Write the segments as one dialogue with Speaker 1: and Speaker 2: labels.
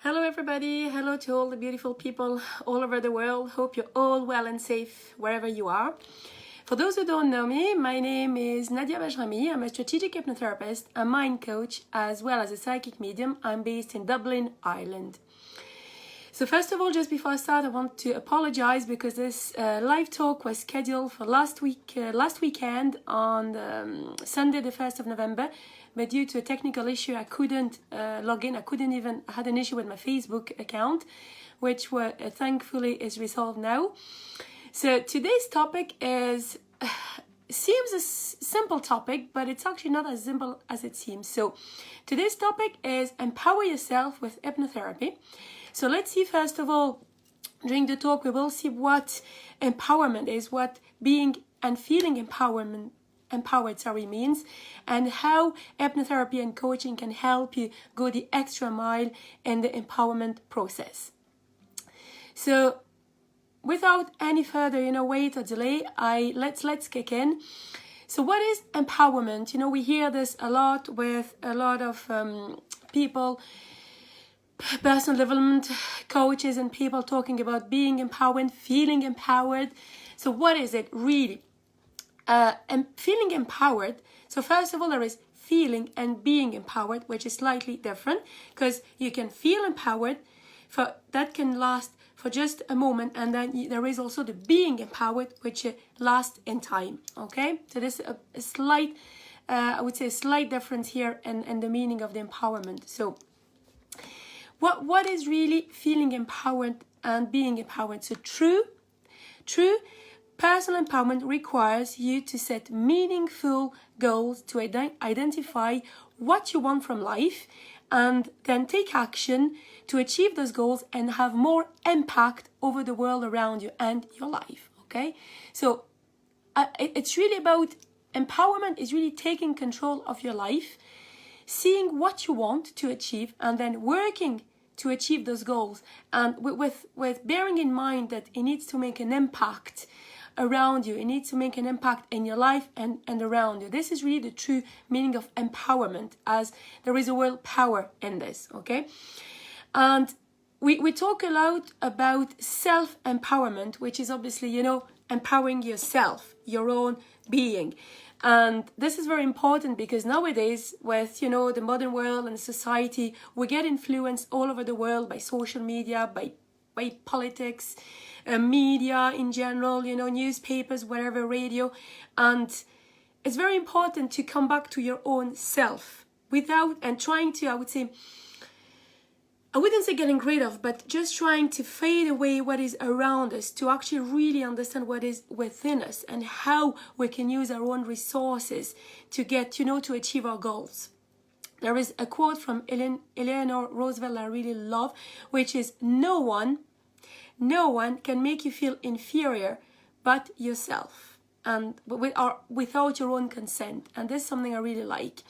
Speaker 1: Hello everybody, hello to all the beautiful people all over the world. Hope you're all well and safe wherever you are. For those who don't know me, my name is Nadia Bajrami. I'm a strategic hypnotherapist, a mind coach, as well as a psychic medium. I'm based in Dublin, Ireland. So first of all, just before I start, I want to apologize because this live talk was scheduled for last weekend on Sunday the 1st of November. But due to a technical issue, I couldn't log in. I had an issue with my Facebook account, which thankfully is resolved now. So today's topic seems a simple topic, but it's actually not as simple as it seems. So today's topic is empower yourself with hypnotherapy. So let's see, first of all, during the talk, we will see what empowerment is, what being and feeling empowered means, and how hypnotherapy and coaching can help you go the extra mile in the empowerment process. So without any further, wait or delay, let's kick in. So what is empowerment? We hear this a lot with a lot of people, personal development coaches and people talking about being empowered, feeling empowered. So what is it really? And feeling empowered. So first of all, there is feeling and being empowered, which is slightly different, because you can feel empowered, that can last for just a moment, and then there is also the being empowered, which lasts in time. Okay, so there's a slight, I would say, a slight difference here in the meaning of the empowerment. So what is really feeling empowered and being empowered? So true personal empowerment requires you to set meaningful goals to identify what you want from life, and then take action to achieve those goals and have more impact over the world around you and your life. Okay, so it's really about empowerment is really taking control of your life, seeing what you want to achieve, and then working to achieve those goals, and with bearing in mind that it needs to make an impact around you. It needs to make an impact in your life and around you. This is really the true meaning of empowerment, as there is a world power in this, okay? And we talk a lot about self-empowerment, which is obviously, empowering yourself, your own being. And this is very important because nowadays with, the modern world and society, we get influenced all over the world by social media, by politics, media in general, newspapers, whatever, radio. And it's very important to come back to your own self and trying to, I wouldn't say getting rid of, but just trying to fade away what is around us, to actually really understand what is within us and how we can use our own resources to get, to achieve our goals. There is a quote from Eleanor Roosevelt I really love, which is, no one can make you feel inferior but yourself, and without your own consent. And this is something I really like.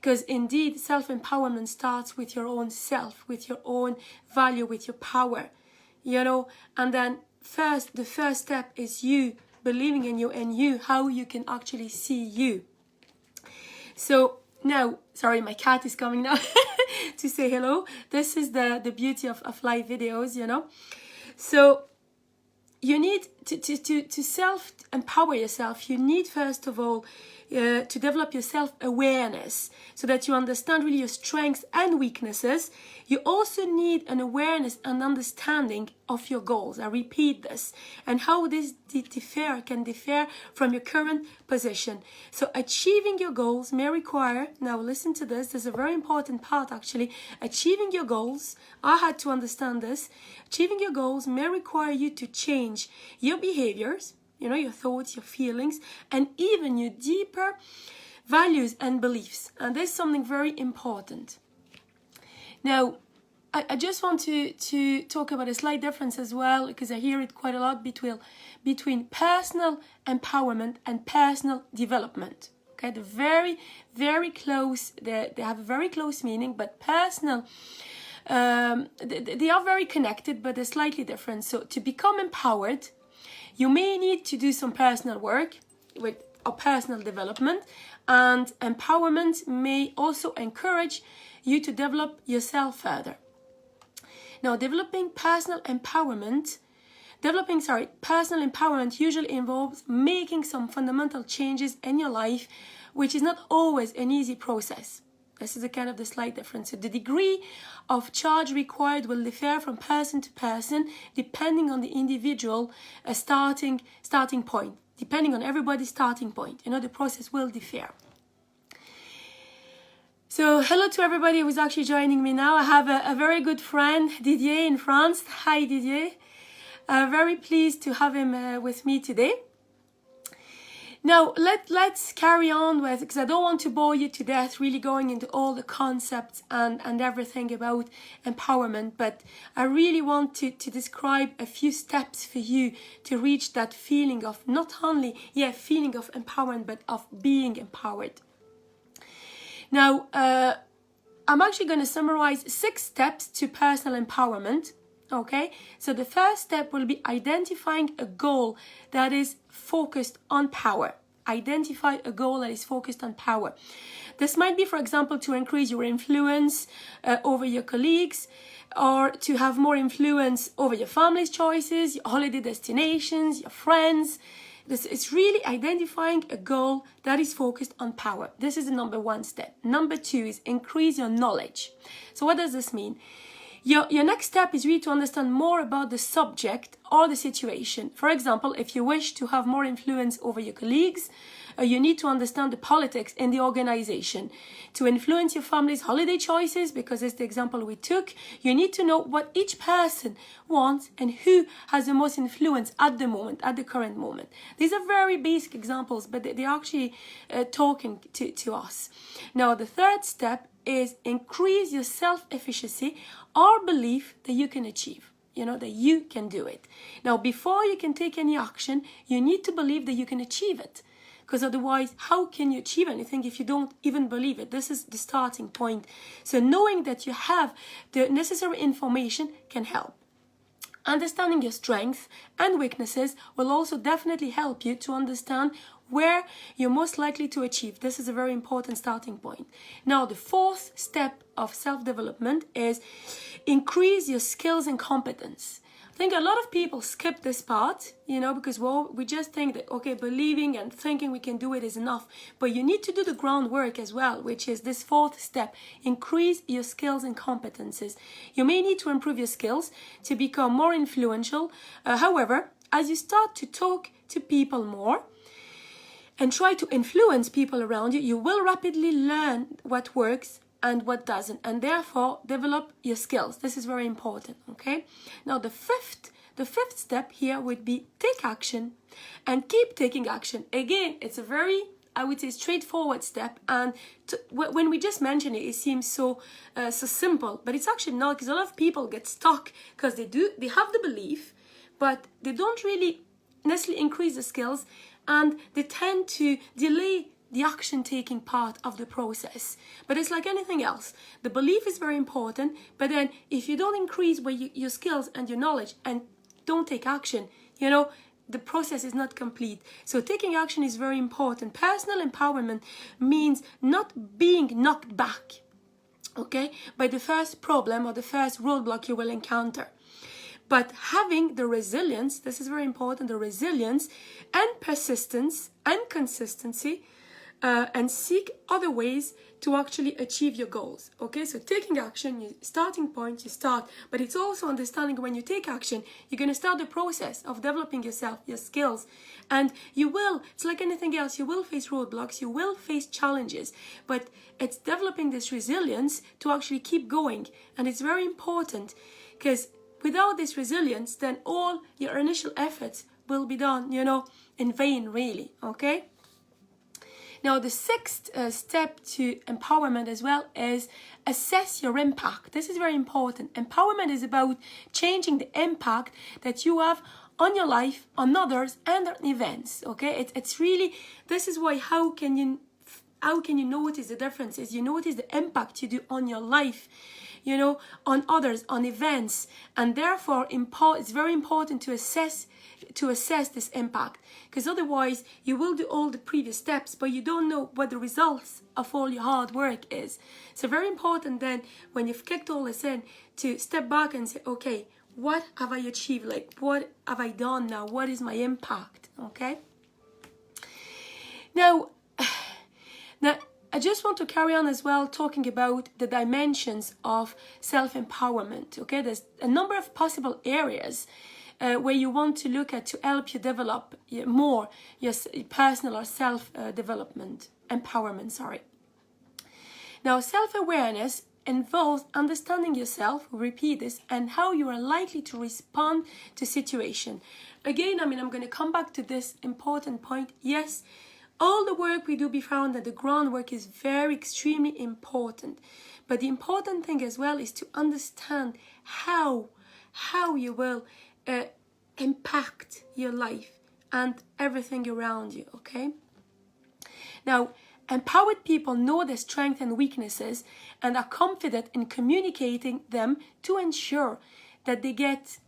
Speaker 1: Because indeed, self-empowerment starts with your own self, with your own value, with your power, and then the first step is you believing in you and how you can actually see you. So now, sorry, my cat is coming now to say hello. This is the beauty of live videos, So you need to self-empower yourself. You need, first of all, to develop your self-awareness so that you understand really your strengths and weaknesses. You also need an awareness and understanding of your goals. I repeat this, and how this can differ from your current position. So achieving your goals may require, now listen to this is a very important part actually, achieving your goals, I had to understand this, achieving your goals may require you to change your behaviors, your thoughts, your feelings, and even your deeper values and beliefs. And this is something very important. Now, I just want to talk about a slight difference as well, because I hear it quite a lot between personal empowerment and personal development. Okay, they're very, very close. They have a very close meaning, but personal, they are very connected, but they're slightly different. So to become empowered, you may need to do some personal work with personal development, and empowerment may also encourage you to develop yourself further. Now, developing personal empowerment usually involves making some fundamental changes in your life, which is not always an easy process. This is a kind of the slight difference. So the degree of charge required will differ from person to person, depending on the individual starting point. Depending on everybody's starting point, the process will differ. So hello to everybody who's actually joining me now. I have a very good friend, Didier, in France. Hi, Didier. Very pleased to have him with me today. Now, let's carry on with, because I don't want to bore you to death really going into all the concepts and everything about empowerment, but I really want to describe a few steps for you to reach that feeling of not only, feeling of empowerment, but of being empowered. Now, I'm actually going to summarize 6 steps to personal empowerment. Okay, so the first step will be identifying a goal that is focused on power. Identify a goal that is focused on power. This might be, for example, to increase your influence over your colleagues, or to have more influence over your family's choices, your holiday destinations, your friends. It's really identifying a goal that is focused on power. This is the number 1 step. Number 2 is increase your knowledge. So what does this mean? Your next step is really to understand more about the subject or the situation. For example, if you wish to have more influence over your colleagues, you need to understand the politics in the organization. To influence your family's holiday choices, because it's the example we took, you need to know what each person wants and who has the most influence at the moment, at the current moment. These are very basic examples, but they're actually talking to us. Now, the third step is increase your self-efficacy or belief that you can achieve, that you can do it. Now, before you can take any action, you need to believe that you can achieve it. Because otherwise, how can you achieve anything if you don't even believe it? This is the starting point. So knowing that you have the necessary information can help. Understanding your strengths and weaknesses will also definitely help you to understand where you're most likely to achieve. This is a very important starting point. Now, the 4th step of self-development is increase your skills and competence. I think a lot of people skip this part, because we just think that, okay, believing and thinking we can do it is enough. But you need to do the groundwork as well, which is this 4th step. Increase your skills and competences. You may need to improve your skills to become more influential. However, as you start to talk to people more, and try to influence people around you, you will rapidly learn what works and what doesn't, and therefore develop your skills. This is very important, okay? Now, the fifth step here would be take action and keep taking action. Again, it's a very, I would say, straightforward step, and when we just mention it, it seems so simple, but it's actually not, because a lot of people get stuck because they have the belief, but they don't really necessarily increase the skills, and they tend to delay the action-taking part of the process. But it's like anything else. The belief is very important, but then if you don't increase your skills and your knowledge and don't take action, the process is not complete. So taking action is very important. Personal empowerment means not being knocked back, okay, by the first problem or the first roadblock you will encounter. But having the resilience, this is very important, the resilience and persistence and consistency, and seek other ways to actually achieve your goals. Okay, so taking action, your starting point, you start, but it's also understanding when you take action, you're going to start the process of developing yourself, your skills, and it's like anything else, you will face roadblocks, you will face challenges, but it's developing this resilience to actually keep going. And it's very important, because without this resilience, then all your initial efforts will be done, in vain, really, okay? Now, the 6th step to empowerment as well is assess your impact. This is very important. Empowerment is about changing the impact that you have on your life, on others, and on events, okay? It's really, this is why, how can you notice the differences? You notice the impact you do on your life. on others, on events, and therefore it's very important to assess this impact, because otherwise you will do all the previous steps but you don't know what the results of all your hard work is. So very important then, when you've kicked all this in, to step back and say, okay, what have I achieved? Like, what have I done now? What is my impact? Okay. Now I just want to carry on as well, talking about the dimensions of self-empowerment. Okay, there's a number of possible areas where you want to look at to help you develop more your personal or self-development, empowerment, sorry. Now, self-awareness involves understanding yourself, repeat this, and how you are likely to respond to situation. Again, I'm going to come back to this important point. Yes, all the work we do before that the groundwork is very extremely important. But the important thing as well is to understand how you will impact your life and everything around you, okay? Now, empowered people know their strengths and weaknesses and are confident in communicating them to ensure that they get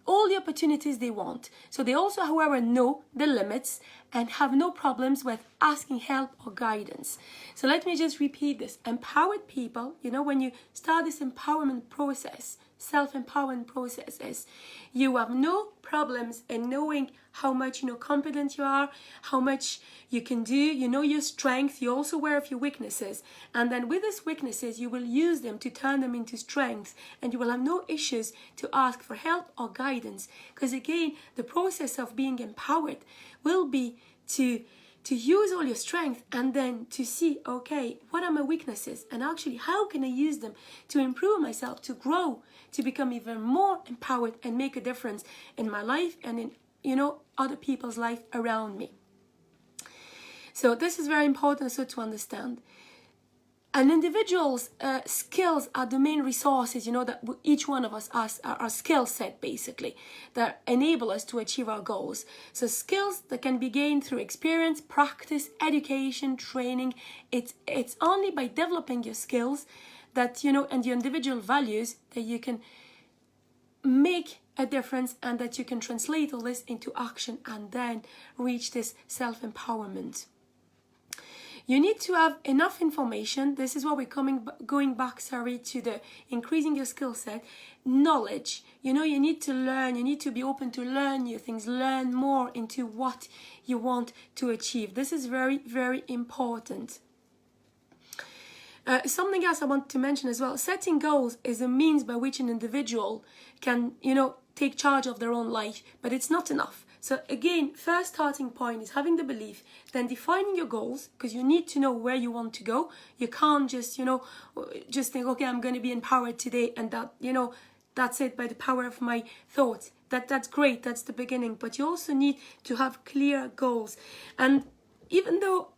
Speaker 1: all the opportunities they want. So they also, however, know the limits and have no problems with asking help or guidance. So let me just repeat this. Empowered people, when you start this empowerment process, self-empowerment processes, you have no problems in knowing how much confident you are, how much you can do, your strength, you're also aware of your weaknesses, and then with these weaknesses you will use them to turn them into strengths, and you will have no issues to ask for help or guidance, because again, the process of being empowered will be to use all your strength and then to see, okay, what are my weaknesses, and actually how can I use them to improve myself, to grow, to become even more empowered and make a difference in my life and in other people's life around me. So this is very important also to understand. An individual's skills are the main resources, that each one of us has, our skill set basically, that enable us to achieve our goals. So skills that can be gained through experience, practice, education, training. It's only by developing your skills that, and your individual values, that you can make a difference and that you can translate all this into action and then reach this self-empowerment. You need to have enough information. This is what we're going back to the increasing your skill set. Knowledge. You need to learn. You need to be open to learn new things. Learn more into what you want to achieve. This is very, very important. Something else I want to mention as well. Setting goals is a means by which an individual can, take charge of their own life, but it's not enough. So again, first starting point is having the belief, then defining your goals, because you need to know where you want to go. You can't just, just think, okay, I'm going to be empowered today, and that, that's it by the power of my thoughts. That's great, that's the beginning, but you also need to have clear goals. And even though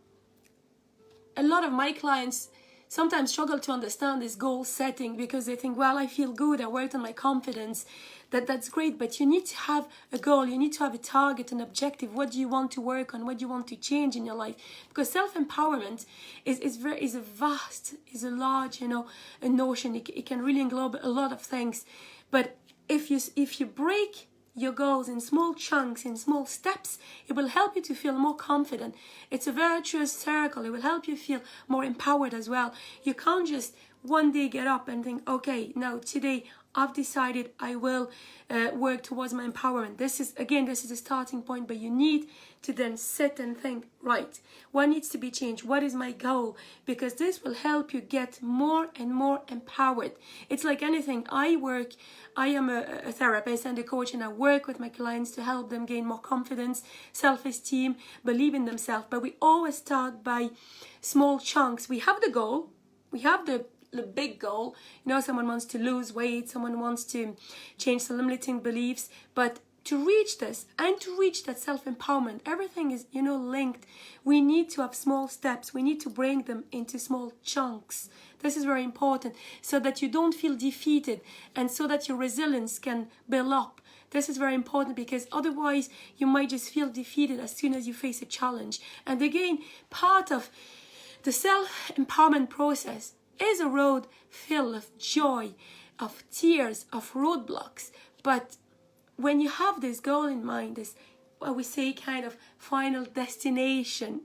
Speaker 1: a lot of my clients sometimes struggle to understand this goal setting, because they think, well, I feel good, I worked on my confidence, that's great, but you need to have a goal, you need to have a target, an objective. What do you want to work on? What do you want to change in your life? Because self-empowerment is a large, a notion. It can really englobe a lot of things. But if you break your goals in small chunks, in small steps, it will help you to feel more confident. It's a virtuous circle. It will help you feel more empowered as well. You can't just one day get up and think, okay, now today I've decided I will work towards my empowerment. This is a starting point, but you need to then sit and think, right, what needs to be changed? What is my goal? Because this will help you get more and more empowered. It's like anything. I am a therapist and a coach, and I work with my clients to help them gain more confidence, self-esteem, believe in themselves. But we always start by small chunks. We have the goal. We have the big goal. Someone wants to lose weight, someone wants to change some limiting beliefs, but to reach this and to reach that self-empowerment, everything is linked. We need to have small steps. We need to break them into small chunks. This is very important, so that you don't feel defeated and so that your resilience can build up. This is very important, because otherwise you might just feel defeated as soon as you face a challenge. And again, part of the self-empowerment process is a road filled of joy, of tears, of roadblocks. But when you have this goal in mind, this, what we say, kind of final destination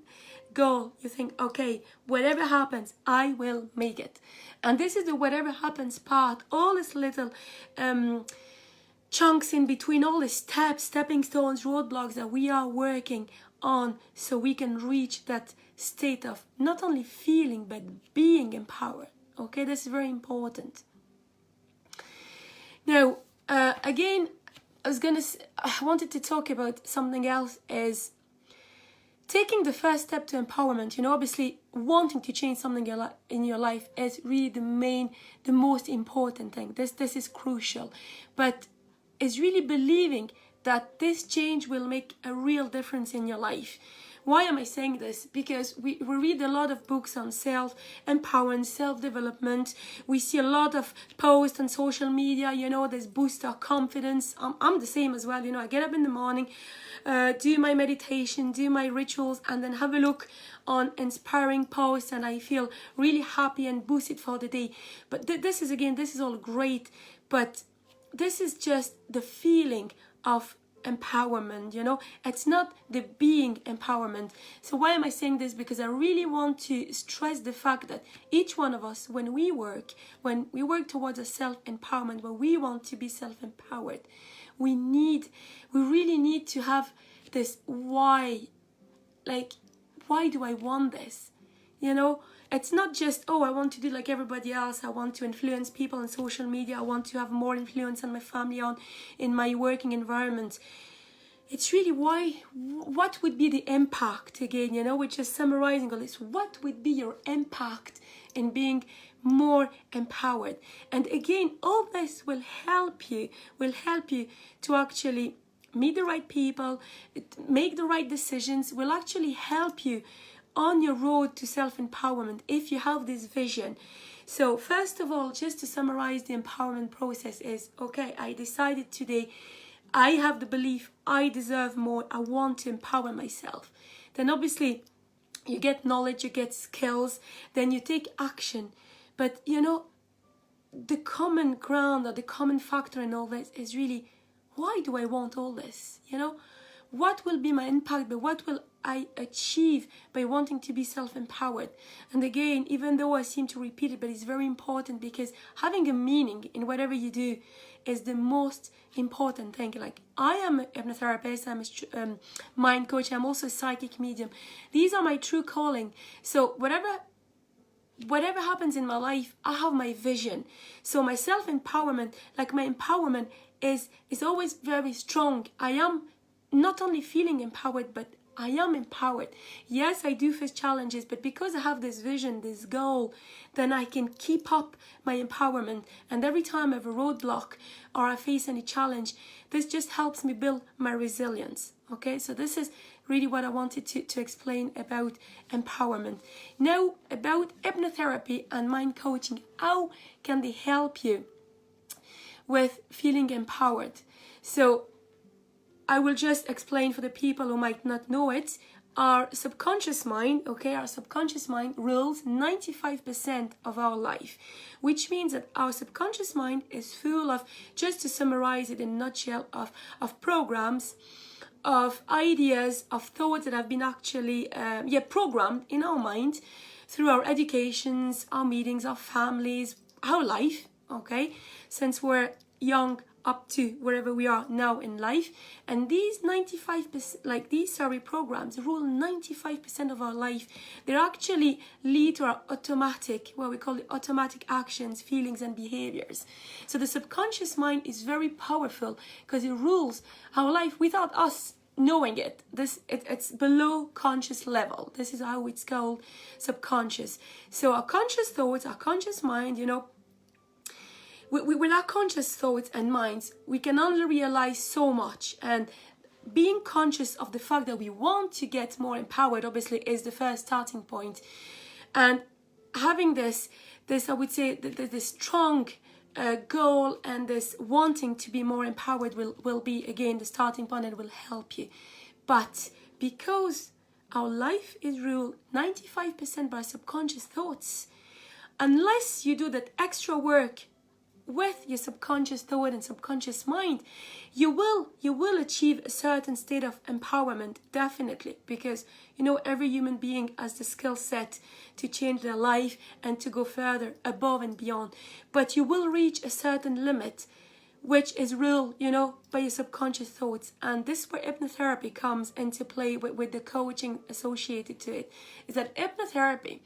Speaker 1: goal, you think, okay, whatever happens, I will make it. And this is the whatever happens part, all these little chunks in between, all the steps, stepping stones, roadblocks that we are working on, so we can reach that state of not only feeling but being empowered. Okay, this is very important. Now, again, I wanted to talk about something else, is taking the first step to empowerment. You know, obviously wanting to change something in your life is really the most important thing. This is crucial. But it's really believing that this change will make a real difference in your life. Why am I saying this? Because we read a lot of books on self-empowerment, self-development. We see a lot of posts on social media, you know, this boost our confidence. I'm the same as well, you know. I get up in the morning, do my meditation, do my rituals, and then have a look on inspiring posts, and I feel really happy and boosted for the day. But this is all great, but this is just the feeling of empowerment, you know. It's not the being empowerment. So why am I saying this? Because I really want to stress the fact that each one of us, when we work towards a self-empowerment, when we want to be self-empowered, we really need to have this why. Like, why do I want this? You know, it's not just, oh, I want to do like everybody else. I want to influence people on social media. I want to have more influence on my family, in my working environment. It's really why, what would be the impact again, you know, which is summarizing all this. What would be your impact in being more empowered? And again, all this will help you to actually meet the right people, make the right decisions, will actually help you on your road to self-empowerment if you have this vision. So first of all, just to summarize the empowerment process is, okay, I decided today, I have the belief I deserve more, I want to empower myself. Then obviously you get knowledge, you get skills, then you take action. But you know, the common ground or the common factor in all this is really, why do I want all this? You know, what will be my impact, but what will I achieve by wanting to be self-empowered? And again, even though I seem to repeat it, but it's very important, because having a meaning in whatever you do is the most important thing. Like, I am a hypnotherapist, I'm a mind coach, I'm also a psychic medium. These are my true calling. So whatever happens in my life, I have my vision. So my self-empowerment, like my empowerment is always very strong. I am not only feeling empowered, but I am empowered. Yes, I do face challenges, but because I have this vision, this goal, then I can keep up my empowerment. And every time I have a roadblock or I face any challenge, this just helps me build my resilience. Okay, so this is really what I wanted to explain about empowerment. Now, about hypnotherapy and mind coaching, how can they help you with feeling empowered? So I will just explain for the people who might not know it. Our subconscious mind, okay, our subconscious mind rules 95% of our life, which means that our subconscious mind is full of, just to summarize it in a nutshell, of programs, of ideas, of thoughts that have been actually programmed in our mind through our educations, our meetings, our families, our life, okay, since we're young up to wherever we are now in life. And these 95%, programs rule 95% of our life. They actually lead to our automatic, what we call the automatic actions, feelings and behaviors. So the subconscious mind is very powerful because it rules our life without us knowing it. It's below conscious level. This is how it's called, subconscious. So our conscious thoughts, our conscious mind, you know, with our conscious thoughts and minds, we can only realize so much. And being conscious of the fact that we want to get more empowered, obviously, is the first starting point. And having this I would say, this strong goal and this wanting to be more empowered will be, again, the starting point and will help you. But because our life is ruled 95% by subconscious thoughts, unless you do that extra work with your subconscious thought and subconscious mind, you will achieve a certain state of empowerment, definitely, because every human being has the skill set to change their life and to go further above and beyond. But you will reach a certain limit which is ruled, by your subconscious thoughts. And this is where hypnotherapy comes into play with the coaching associated to it. Is that hypnotherapy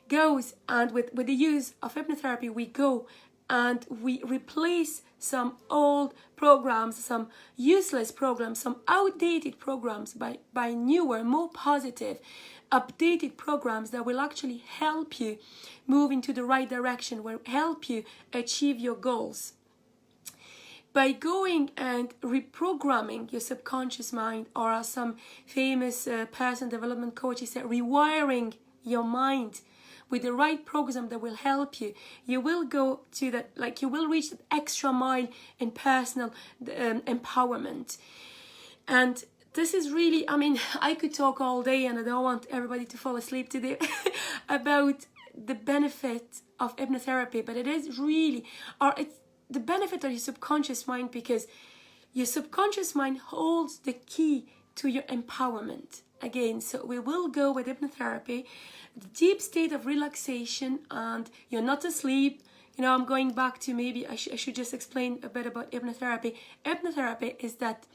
Speaker 1: goes, and with the use of hypnotherapy, we go and we replace some old programs, some useless programs, some outdated programs by newer, more positive, updated programs that will actually help you move into the right direction, will help you achieve your goals. By going and reprogramming your subconscious mind, or as some famous personal development coaches say, rewiring your mind with the right program that will help you, you will go to that, you will reach that extra mile in personal empowerment. And this is really, I could talk all day, and I don't want everybody to fall asleep today about the benefit of hypnotherapy, but it is really, it's the benefit of your subconscious mind, because your subconscious mind holds the key to your empowerment. Again, so we will go with hypnotherapy, the deep state of relaxation, and you're not asleep. I'm going back to, maybe I should just explain a bit about hypnotherapy. Hypnotherapy is that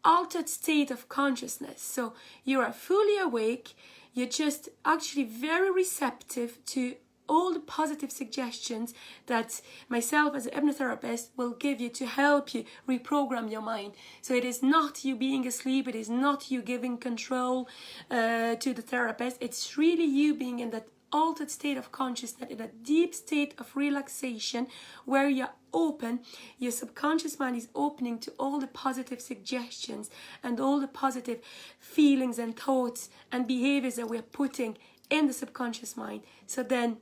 Speaker 1: altered state of consciousness. So you are fully awake, you're just actually very receptive to all the positive suggestions that myself as a hypnotherapist will give you to help you reprogram your mind. So it is not you being asleep, it is not you giving control to the therapist, it's really you being in that altered state of consciousness, in a deep state of relaxation where you're open, your subconscious mind is opening to all the positive suggestions and all the positive feelings and thoughts and behaviors that we're putting in the subconscious mind. So then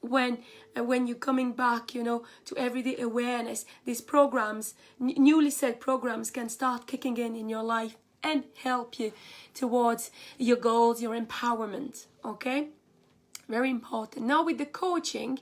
Speaker 1: when you're coming back, to everyday awareness, these programs, newly set programs, can start kicking in your life and help you towards your goals, your empowerment. Okay? Very important. Now with the coaching,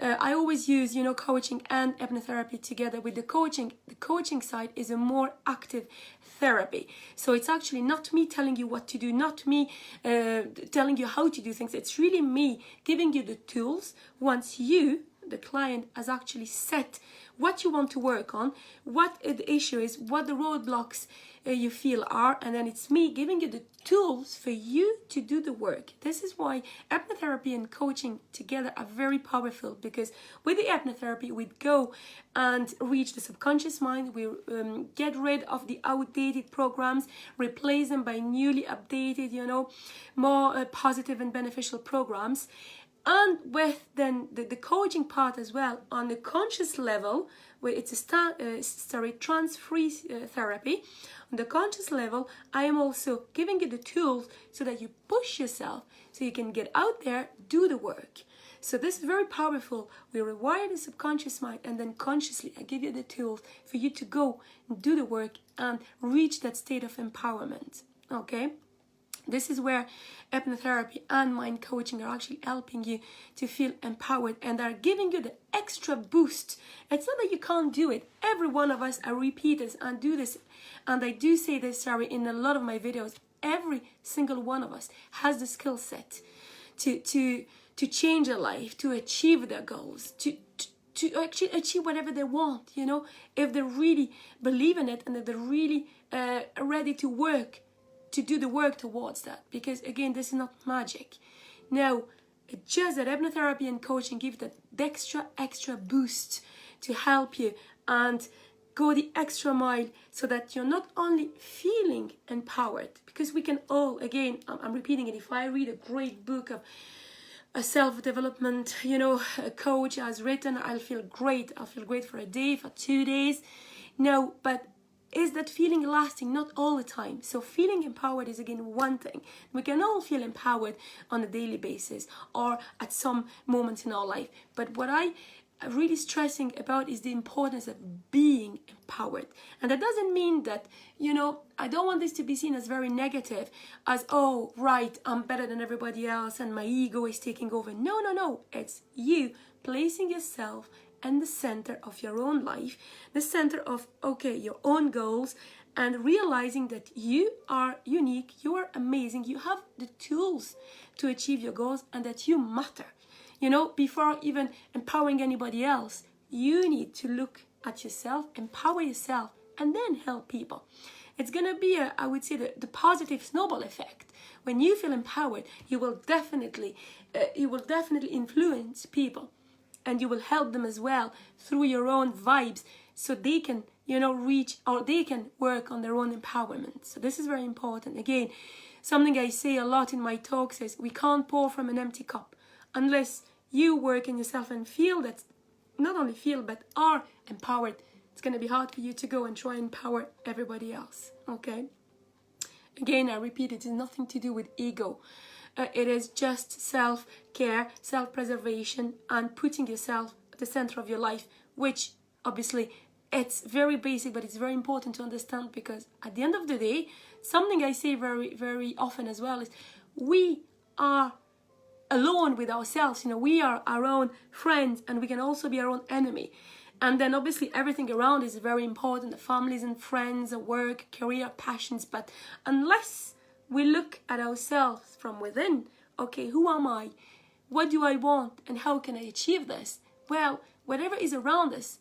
Speaker 1: I always use, coaching and hypnotherapy together. With the coaching side is a more active therapy. So it's actually not me telling you what to do, not me telling you how to do things. It's really me giving you the tools once you, the client, has actually set what you want to work on, what the issue is, what the roadblocks you feel are, and then it's me giving you the tools for you to do the work. This is why hypnotherapy and coaching together are very powerful, because with the hypnotherapy we go and reach the subconscious mind, we get rid of the outdated programs, replace them by newly updated, more positive and beneficial programs. And with then the coaching part as well, on the conscious level, where it's a trance-free therapy, on the conscious level, I am also giving you the tools so that you push yourself, so you can get out there, do the work. So this is very powerful. We rewire the subconscious mind, and then consciously I give you the tools for you to go and do the work and reach that state of empowerment. Okay? This is where hypnotherapy and mind coaching are actually helping you to feel empowered and are giving you the extra boost. It's not that you can't do it. Every one of us are repeaters and do this. And I do say this, in a lot of my videos. Every single one of us has the skill set to change their life, to achieve their goals, to actually achieve whatever they want, if they really believe in it and if they're really ready to work, to do the work towards that. Because again, this is not magic. Now, it's just that hypnotherapy and coaching give that extra boost to help you and go the extra mile, so that you're not only feeling empowered, because we can all, again, I'm repeating it, if I read a great book of a self-development, a coach has written, I'll feel great. I'll feel great for a day, for 2 days. No, but is that feeling lasting? Not all the time. So feeling empowered is again one thing. We can all feel empowered on a daily basis or at some moments in our life. But what I really stressing about is the importance of being empowered. And that doesn't mean that, I don't want this to be seen as very negative, as, oh, right, I'm better than everybody else and my ego is taking over. No, no, no. It's you placing yourself in the center of your own life, the center of, okay, your own goals, and realizing that you are unique, you are amazing, you have the tools to achieve your goals, and that you matter. Before even empowering anybody else, you need to look at yourself, empower yourself, and then help people. It's going to be, I would say, the positive snowball effect. When you feel empowered, you will definitely influence people, and you will help them as well through your own vibes, so they can, reach, or they can work on their own empowerment. So this is very important. Again, something I say a lot in my talks is we can't pour from an empty cup unless you work in yourself and feel that, not only feel, but are empowered. It's going to be hard for you to go and try and empower everybody else, okay? Again, I repeat, it is nothing to do with ego. It is just self-care, self-preservation, and putting yourself at the center of your life, which obviously it's very basic, but it's very important to understand, because at the end of the day, something I say very, very often as well is we are alone with ourselves. We are our own friends, and we can also be our own enemy. And then obviously everything around is very important, the families and friends, the work, career, passions. But unless we look at ourselves from within, okay, who am I? What do I want? And how can I achieve this? Well, whatever is around us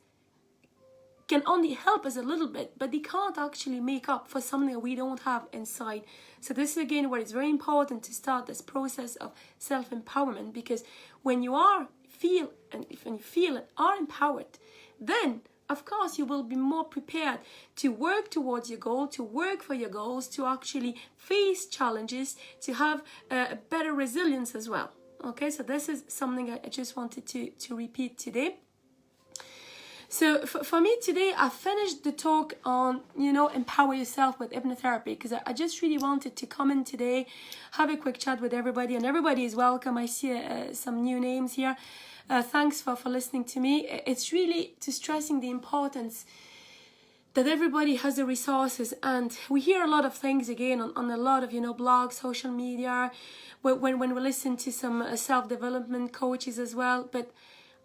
Speaker 1: can only help us a little bit, but they can't actually make up for something that we don't have inside. So this is again where it's very important to start this process of self-empowerment, because when you feel and are empowered, then of course you will be more prepared to work towards your goal, to work for your goals, to actually face challenges, to have a better resilience as well. Okay, so this is something I just wanted to repeat today. So for me today, I finished the talk on, empower yourself with hypnotherapy, because I just really wanted to come in today, have a quick chat with everybody, and everybody is welcome. I see some new names here. Thanks for listening to me. It's really to stressing the importance that everybody has the resources, and we hear a lot of things again on a lot of, blogs, social media, when we listen to some self-development coaches as well. But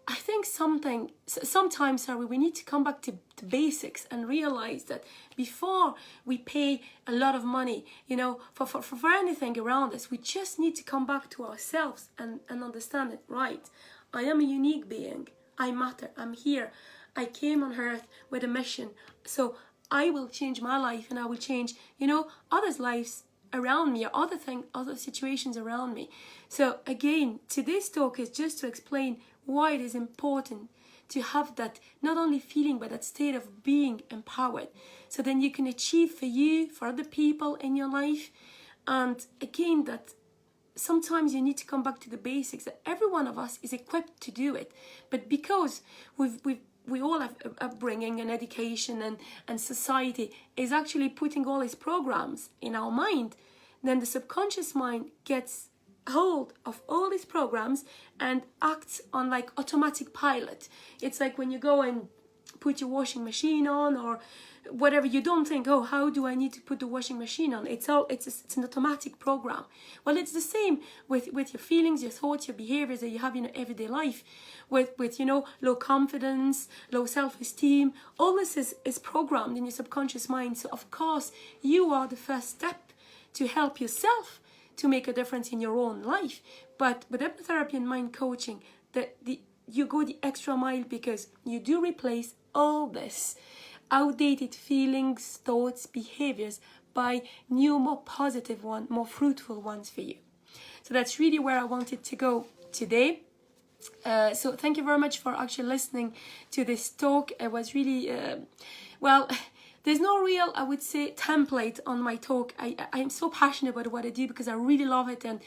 Speaker 1: I think sometimes we need to come back to basics and realize that before we pay a lot of money, for anything around us, we just need to come back to ourselves and understand it, right? I am a unique being. I matter. I'm here. I came on earth with a mission. So I will change my life, and I will change, others' lives around me, or other situations around me. So again, today's talk is just to explain why it is important to have that not only feeling, but that state of being empowered, so then you can achieve for you, for other people in your life. And again, that sometimes you need to come back to the basics, that every one of us is equipped to do it, but because we all have upbringing and education, and society is actually putting all these programs in our mind, then the subconscious mind gets hold of all these programs and acts on like automatic pilot. It's like when you go and put your washing machine on or whatever, you don't think, oh, how do I need to put the washing machine on? It's an automatic program. Well, it's the same with your feelings, your thoughts, your behaviors that you have in everyday life, with low confidence, low self-esteem. All this is programmed in your subconscious mind. So of course you are the first step to help yourself to make a difference in your own life. But with hypnotherapy and mind coaching, you go the extra mile, because you do replace all this outdated feelings, thoughts, behaviors by new, more positive ones, more fruitful ones for you. So that's really where I wanted to go today. So thank you very much for actually listening to this talk. It was really, there's no real, I would say, template on my talk. I'm so passionate about what I do because I really love it. And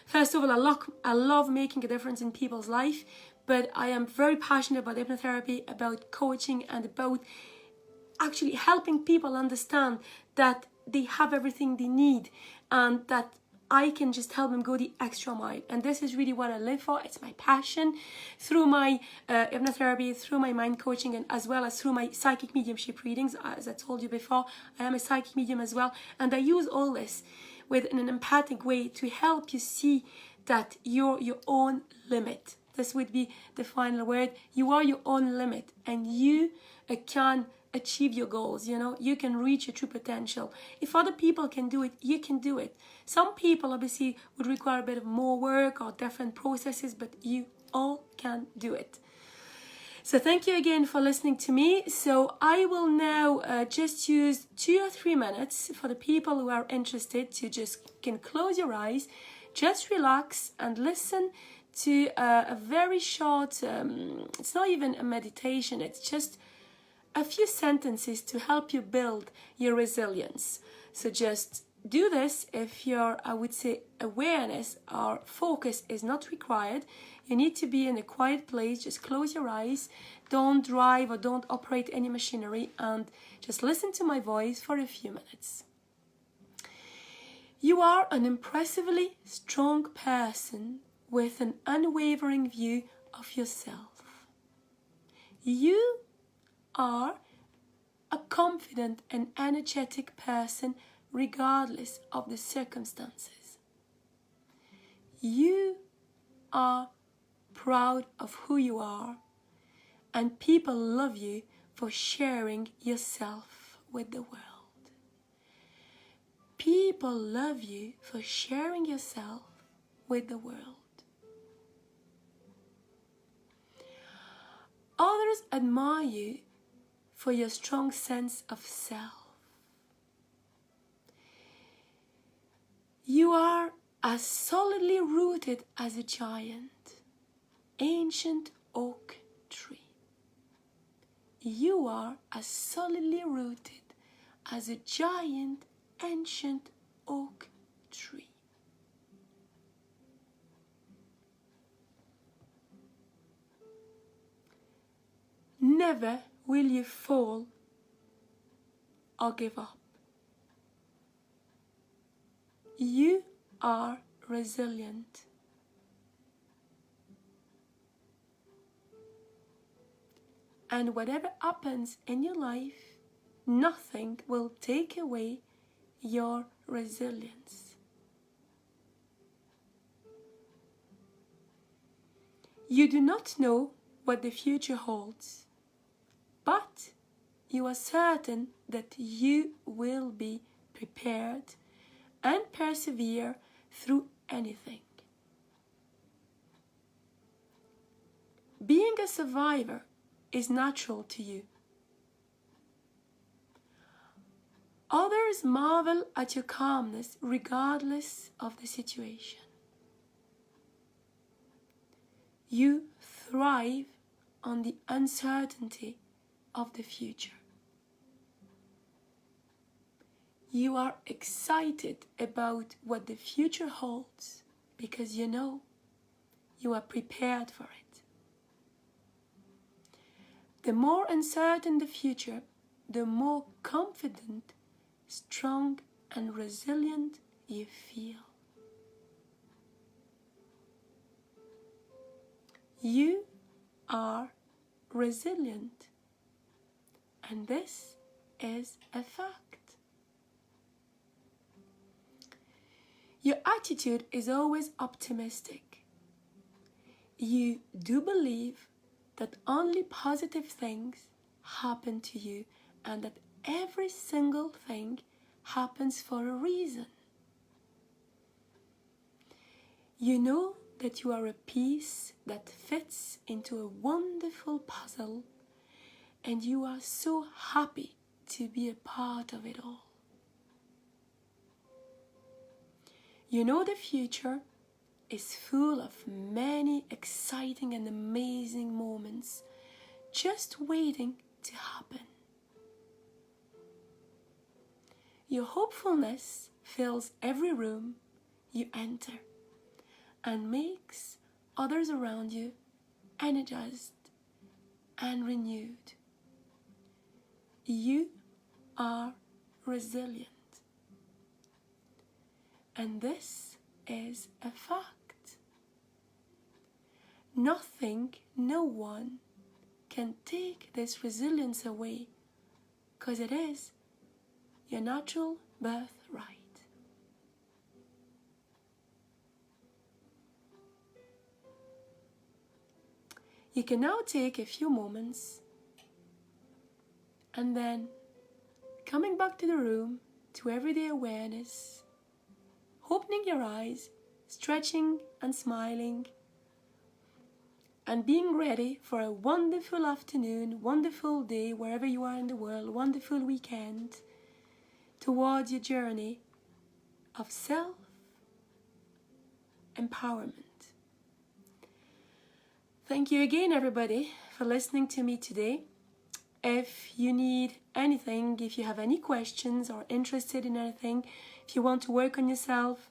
Speaker 1: first of all, I love making a difference in people's life. But I am very passionate about hypnotherapy, about coaching, and about actually helping people understand that they have everything they need, and that I can just help them go the extra mile. And this is really what I live for. It's my passion. Through my hypnotherapy, through my mind coaching, and as well as through my psychic mediumship readings. As I told you before, I am a psychic medium as well. And I use all this in an empathic way to help you see that you're your own limit. This would be the final word. You are your own limit, and you can achieve your goals. You can reach your true potential. If other people can do it, you can do it. Some people obviously would require a bit of more work or different processes, but you all can do it. So thank you again for listening to me. So I will now just use 2 or 3 minutes for the people who are interested to just can close your eyes, just relax and listen to a very short, it's not even a meditation, it's just a few sentences to help you build your resilience. So just do this if your, I would say, awareness or focus is not required. You need to be in a quiet place. Just close your eyes. Don't drive or don't operate any machinery, and just listen to my voice for a few minutes. You are an impressively strong person with an unwavering view of yourself. You are a confident and energetic person regardless of the circumstances. You are proud of who you are, and people love you for sharing yourself with the world. People love you for sharing yourself with the world. Others admire you for your strong sense of self. You are as solidly rooted as a giant, ancient oak tree. You are as solidly rooted as a giant, ancient oak tree. Never will you fall or give up. You are resilient. And whatever happens in your life, nothing will take away your resilience. You do not know what the future holds, but you are certain that you will be prepared and persevere through anything. Being a survivor is natural to you. Others marvel at your calmness regardless of the situation. You thrive on the uncertainty of the future. You are excited about what the future holds because you know you are prepared for it. The more uncertain the future, the more confident, strong, and resilient you feel. You are resilient, and this is a fact. Your attitude is always optimistic. You do believe that only positive things happen to you and that every single thing happens for a reason. You know that you are a piece that fits into a wonderful puzzle, and you are so happy to be a part of it all. You know the future is full of many exciting and amazing moments just waiting to happen. Your hopefulness fills every room you enter and makes others around you energized and renewed. You are resilient. And this is a fact. Nothing, no one can take this resilience away, because it is your natural birthright. You can now take a few moments and then coming back to the room, to everyday awareness, opening your eyes, stretching and smiling, and being ready for a wonderful afternoon, wonderful day, wherever you are in the world, wonderful weekend, towards your journey of self-empowerment. Thank you again, everybody, for listening to me today. If you need anything, if you have any questions or interested in anything, if you want to work on yourself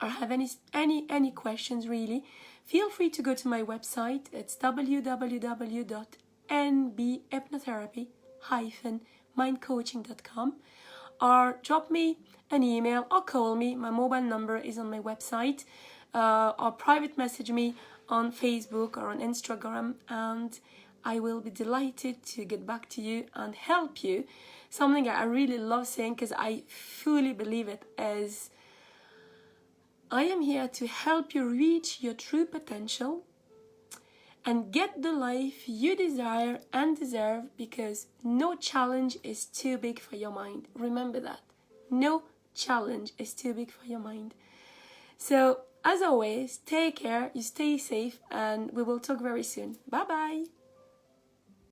Speaker 1: or have any questions really, feel free to go to my website. It's www.nbhypnotherapy-mindcoaching.com, or drop me an email or call me. My mobile number is on my website, or private message me on Facebook or on Instagram, and I will be delighted to get back to you and help you. Something I really love saying, because I fully believe it, is I am here to help you reach your true potential and get the life you desire and deserve, because no challenge is too big for your mind. Remember that. No challenge is too big for your mind. So, as always, take care, you stay safe, and we will talk very soon. Bye-bye.